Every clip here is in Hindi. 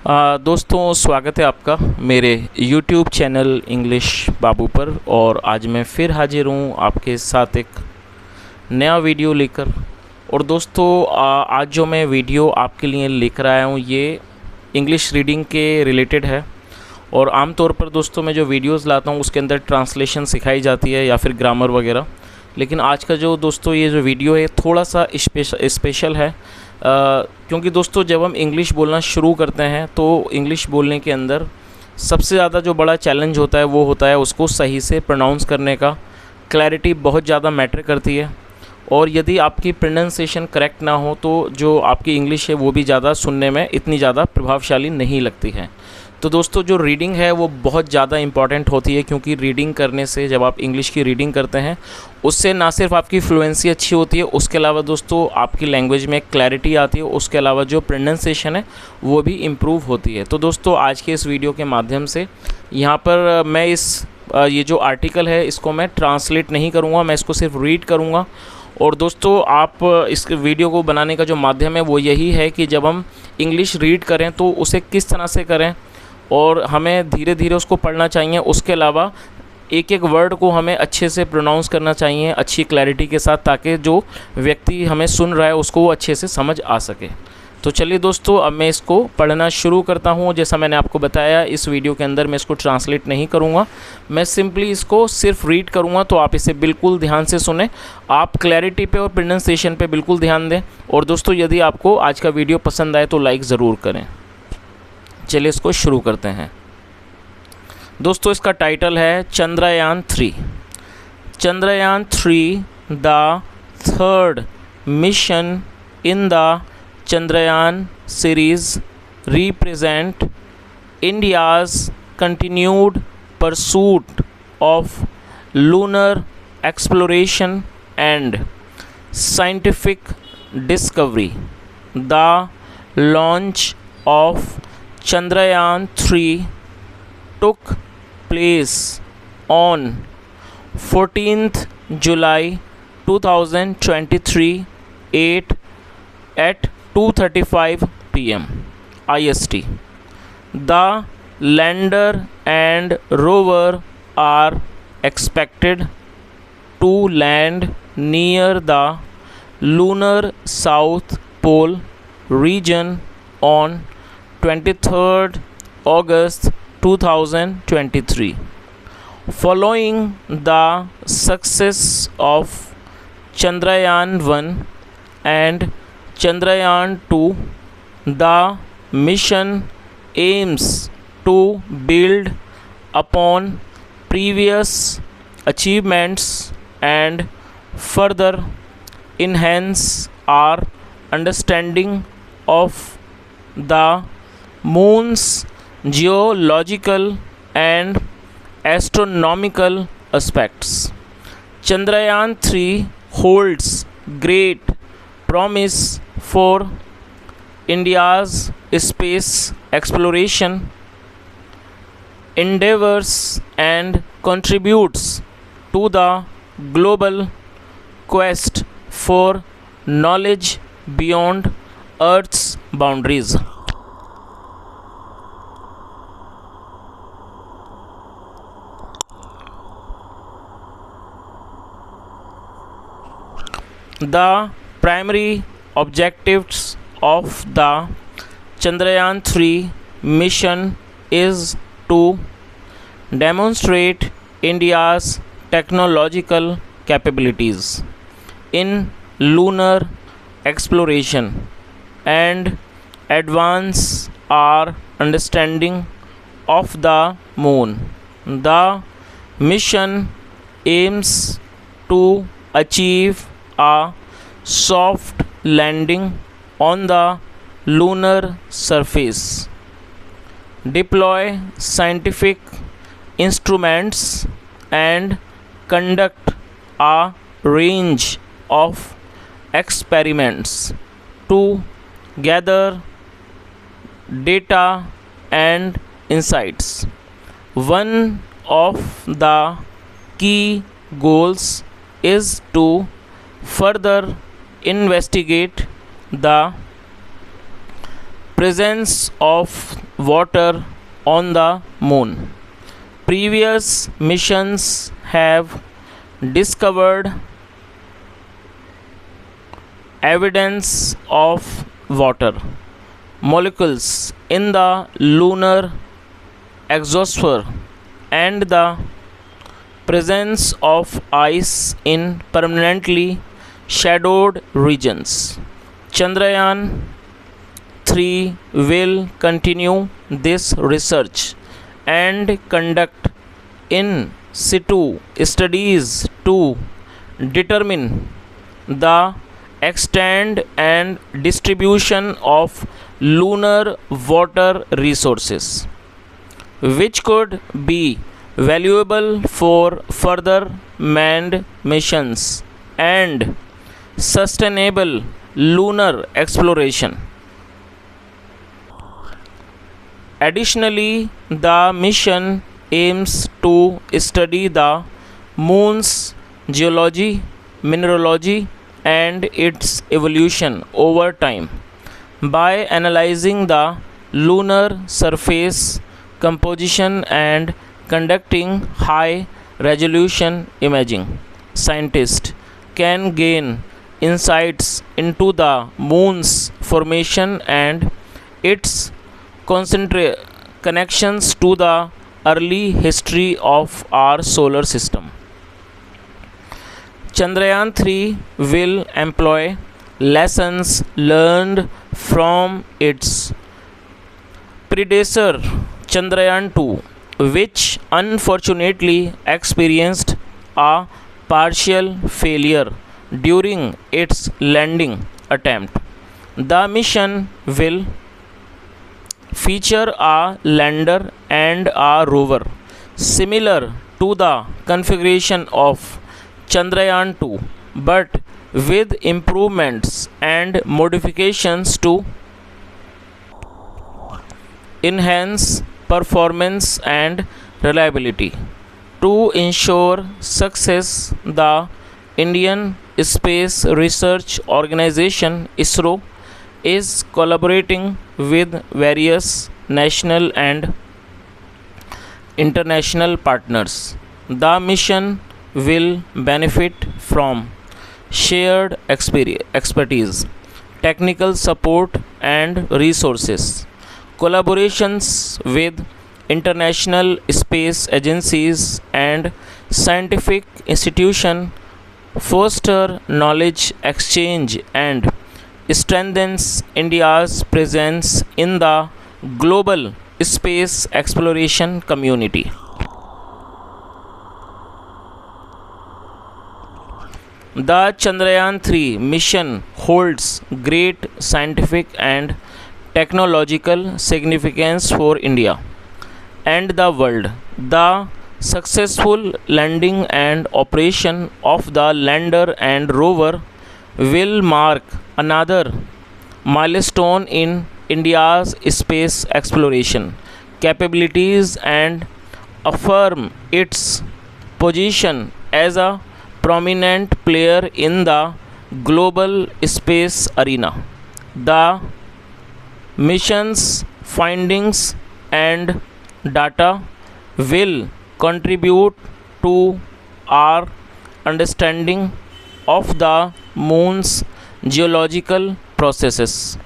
दोस्तों स्वागत है आपका मेरे YouTube चैनल इंग्लिश बाबू पर। और आज मैं फिर हाजिर हूँ आपके साथ एक नया वीडियो लेकर। और दोस्तों आज जो मैं वीडियो आपके लिए लेकर आया हूँ ये इंग्लिश रीडिंग के रिलेटेड है। और आमतौर पर दोस्तों मैं जो वीडियोस लाता हूँ उसके अंदर ट्रांसलेशन सिखाई जाती है या फिर ग्रामर वगैरह। लेकिन आज का जो दोस्तों ये जो वीडियो है थोड़ा सा स्पेशल है, क्योंकि दोस्तों जब हम इंग्लिश बोलना शुरू करते हैं तो इंग्लिश बोलने के अंदर सबसे ज़्यादा जो बड़ा चैलेंज होता है वो होता है उसको सही से प्रोनाउंस करने का। क्लैरिटी बहुत ज़्यादा मैटर करती है, और यदि आपकी प्रोनाउंसिएशन करेक्ट ना हो तो जो आपकी इंग्लिश है वो भी ज़्यादा सुनने में इतनी ज़्यादा प्रभावशाली नहीं लगती है। तो दोस्तों जो रीडिंग है वो बहुत ज़्यादा इम्पॉर्टेंट होती है, क्योंकि रीडिंग करने से जब आप इंग्लिश की रीडिंग करते हैं उससे ना सिर्फ आपकी फ्लुएंसी अच्छी होती है, उसके अलावा दोस्तों आपकी लैंग्वेज में क्लैरिटी आती है, उसके अलावा जो प्रोनाउंसिएशन है वो भी इम्प्रूव होती है। तो दोस्तों आज के इस वीडियो के माध्यम से यहाँ पर मैं ये जो आर्टिकल है इसको मैं ट्रांसलेट नहीं करूँगा, मैं इसको सिर्फ रीड करूँगा। और दोस्तों आप इस वीडियो को बनाने का जो माध्यम है वो यही है कि जब हम इंग्लिश रीड करें तो उसे किस तरह से करें और हमें धीरे धीरे उसको पढ़ना चाहिए। उसके अलावा एक एक वर्ड को हमें अच्छे से प्रोनाउंस करना चाहिए अच्छी क्लैरिटी के साथ, ताकि जो व्यक्ति हमें सुन रहा है उसको वो अच्छे से समझ आ सके। तो चलिए दोस्तों अब मैं इसको पढ़ना शुरू करता हूँ। जैसा मैंने आपको बताया इस वीडियो के अंदर मैं इसको ट्रांसलेट नहीं करूँगा, मैं सिंपली इसको सिर्फ रीड करूँगा। तो आप इसे बिल्कुल ध्यान से सुने, आप क्लैरिटी पे और प्रोनाउंसिएशन पे बिल्कुल ध्यान दें। और दोस्तों यदि आपको आज का वीडियो पसंद आए तो लाइक ज़रूर करें। चलिए इसको शुरू करते हैं। दोस्तों इसका टाइटल है Chandrayaan-3. Chandrayaan-3 the third mission in the Chandrayaan series represent India's continued pursuit of lunar exploration and scientific discovery. The launch of Chandrayaan-3 took place on 14th July 2023 at 2:35 p.m. IST. The lander and rover are expected to land near the lunar south pole region on 23rd August 2023. Following the success of Chandrayaan-1 and Chandrayaan-2, the mission aims to build upon previous achievements and further enhance our understanding of the moon's geological and astronomical aspects. Chandrayaan-3 holds great promise for India's space exploration endeavors and contributes to the global quest for knowledge beyond Earth's boundaries. The primary objectives of the Chandrayaan-3 mission is to demonstrate India's technological capabilities in lunar exploration and advance our understanding of the moon. The mission aims to achieve a soft landing on the lunar surface, deploy scientific instruments and conduct a range of experiments to gather data and insights. One of the key goals is to further investigate the presence of water on the moon. Previous missions have discovered evidence of water molecules in the lunar exosphere and the presence of ice in permanently shadowed regions. Chandrayaan 3 will continue this research and conduct in situ studies to determine the extent and distribution of lunar water resources, which could be valuable for further manned missions and sustainable lunar exploration. Additionally, the mission aims to study the moon's geology, mineralogy, and its evolution over time by analyzing the lunar surface composition and conducting high resolution imaging. Scientists can gain insights into the moon's formation and its connections to the early history of our solar system. Chandrayaan 3 will employ lessons learned from its predecessor Chandrayaan 2, which unfortunately experienced a partial failure during its landing attempt. The mission will feature a lander and a rover similar to the configuration of Chandrayaan 2, but with improvements and modifications to enhance performance and reliability. To ensure success, the Indian Space Research Organization (ISRO) is collaborating with various national and international partners. The mission will benefit from shared expertise, technical support, and resources. Collaborations with international space agencies and scientific institutions foster knowledge exchange and strengthens India's presence in the global space exploration community. The Chandrayaan 3 mission holds great scientific and technological significance for India and the world. The successful landing and operation of the lander and rover will mark another milestone in India's space exploration capabilities and affirm its position as a prominent player in the global space arena. The mission's findings and data will contribute to our understanding of the moon's geological processes,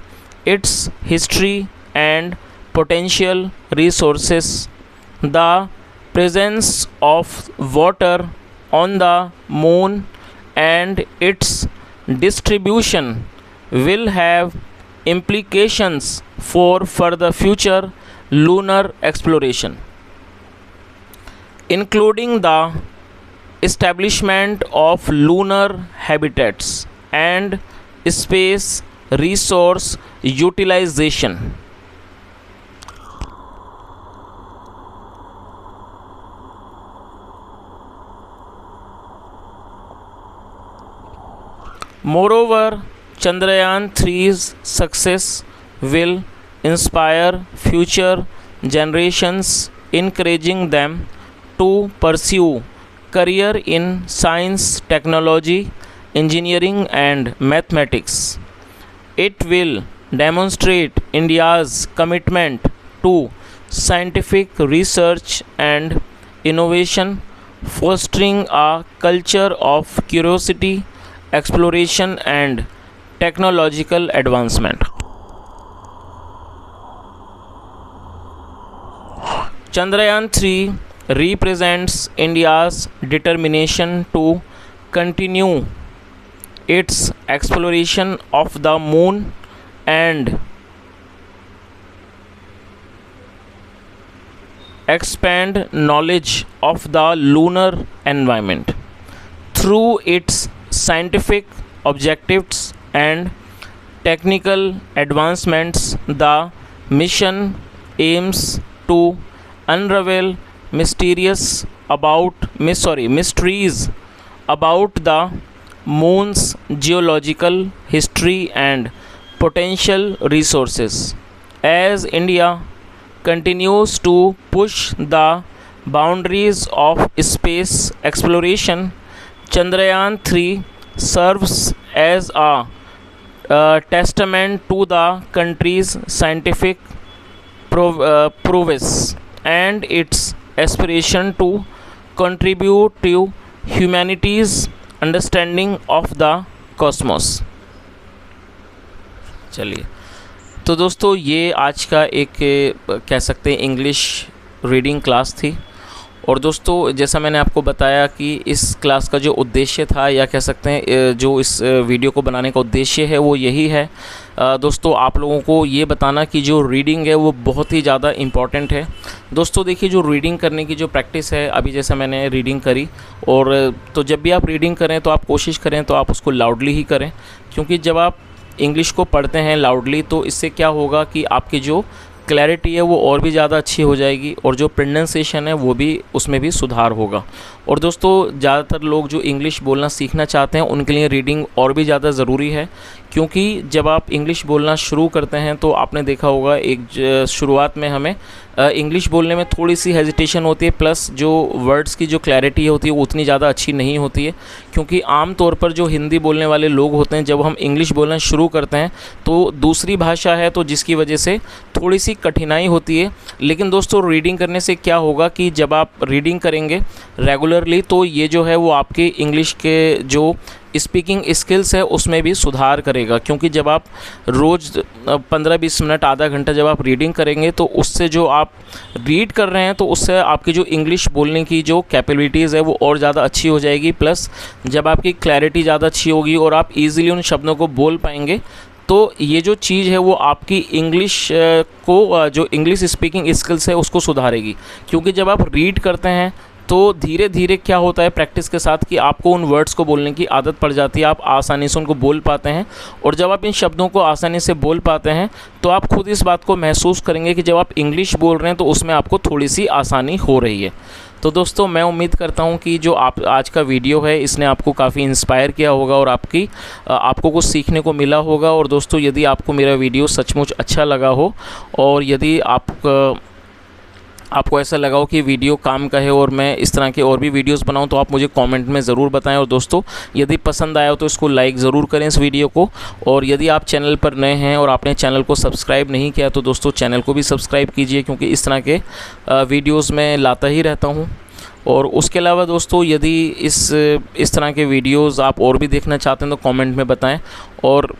its history and potential resources. The presence of water on the moon and its distribution will have implications for further future lunar exploration, including the establishment of lunar habitats and space resource utilization. Moreover, Chandrayaan 3's success will inspire future generations, encouraging them to pursue career in science, technology, engineering and mathematics. It will demonstrate India's commitment to scientific research and innovation, fostering a culture of curiosity, exploration and technological advancement. Chandrayaan 3 represents India's determination to continue its exploration of the moon and expand knowledge of the lunar environment. Through its scientific objectives and technical advancements, the mission aims to unravel mysteries mysteries about the moon's geological history and potential resources. As India continues to push the boundaries of space exploration, Chandrayaan 3 serves as a testament to the country's scientific prowess and its aspiration to contribute to humanity's understanding of the Cosmos. चलिए, तो दोस्तों ये आज का एक कह सकते हैं इंग्लिश रीडिंग क्लास थी। और दोस्तों जैसा मैंने आपको बताया कि इस क्लास का जो उद्देश्य था, या कह सकते हैं जो इस वीडियो को बनाने का उद्देश्य है, वो यही है दोस्तों आप लोगों को ये बताना कि जो रीडिंग है वो बहुत ही ज़्यादा इम्पॉर्टेंट है। दोस्तों देखिए, जो रीडिंग करने की जो प्रैक्टिस है, अभी जैसा मैंने रीडिंग करी, और तो जब भी आप रीडिंग करें तो आप कोशिश करें तो आप उसको लाउडली ही करें, क्योंकि जब आप इंग्लिश को पढ़ते हैं लाउडली तो इससे क्या होगा कि आपकी जो क्लैरिटी है वो और भी ज़्यादा अच्छी हो जाएगी, और जो प्रोनाउंसिएशन है वो भी उसमें भी सुधार होगा। और दोस्तों ज़्यादातर लोग जो इंग्लिश बोलना सीखना चाहते हैं उनके लिए रीडिंग और भी ज़्यादा ज़रूरी है, क्योंकि जब आप इंग्लिश बोलना शुरू करते हैं तो आपने देखा होगा एक शुरुआत में हमें इंग्लिश बोलने में थोड़ी सी हेजिटेशन होती है, प्लस जो वर्ड्स की जो क्लैरिटी होती है वो उतनी ज़्यादा अच्छी नहीं होती है, क्योंकि आम तौर पर जो हिंदी बोलने वाले लोग होते हैं जब हम इंग्लिश बोलना शुरू करते हैं तो दूसरी भाषा है, तो जिसकी वजह से थोड़ी सी कठिनाई होती है। लेकिन दोस्तों रीडिंग करने से क्या होगा कि जब आप रीडिंग करेंगे रेगुलरली तो ये जो है वो आपके इंग्लिश के जो स्पीकिंग स्किल्स है उसमें भी सुधार करेगा, क्योंकि जब आप रोज़ 15-20 मिनट आधा घंटा जब आप रीडिंग करेंगे तो उससे जो आप रीड कर रहे हैं तो उससे आपकी जो इंग्लिश बोलने की जो कैपेबिलिटीज़ है वो और ज़्यादा अच्छी हो जाएगी। प्लस जब आपकी क्लैरिटी ज़्यादा अच्छी होगी और आप ईज़िली उन शब्दों को बोल पाएंगे तो ये जो चीज़ है वो आपकी इंग्लिश को जो इंग्लिश स्पीकिंग स्किल्स है उसको सुधारेगी, क्योंकि जब आप रीड करते हैं तो धीरे धीरे क्या होता है प्रैक्टिस के साथ कि आपको उन वर्ड्स को बोलने की आदत पड़ जाती है, आप आसानी से उनको बोल पाते हैं। और जब आप इन शब्दों को आसानी से बोल पाते हैं तो आप खुद इस बात को महसूस करेंगे कि जब आप इंग्लिश बोल रहे हैं तो उसमें आपको थोड़ी सी आसानी हो रही है। तो दोस्तों मैं उम्मीद करता हूं कि जो आप आज का वीडियो है इसने आपको काफ़ी इंस्पायर किया होगा और आपको कुछ सीखने को मिला होगा। और दोस्तों यदि आपको मेरा वीडियो सचमुच अच्छा लगा हो और यदि आपको ऐसा लगा हो कि वीडियो काम का है और मैं इस तरह के और भी वीडियोस बनाऊं तो आप मुझे कमेंट में ज़रूर बताएं। और दोस्तों यदि पसंद आया हो तो इसको लाइक ज़रूर करें इस वीडियो को। और यदि आप चैनल पर नए हैं और आपने चैनल को सब्सक्राइब नहीं किया तो दोस्तों चैनल को भी सब्सक्राइब कीजिए, क्योंकि इस तरह के वीडियोज़ मैं लाता ही रहता हूँ। और उसके अलावा दोस्तों यदि इस तरह के वीडियोज़ आप और भी देखना चाहते हैं तो कमेंट में बताएँ, और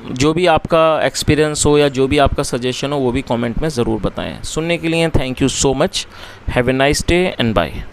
जो भी आपका एक्सपीरियंस हो या जो भी आपका सजेशन हो वो भी कमेंट में ज़रूर बताएं। सुनने के लिए thank you so much. Have a nice day and bye.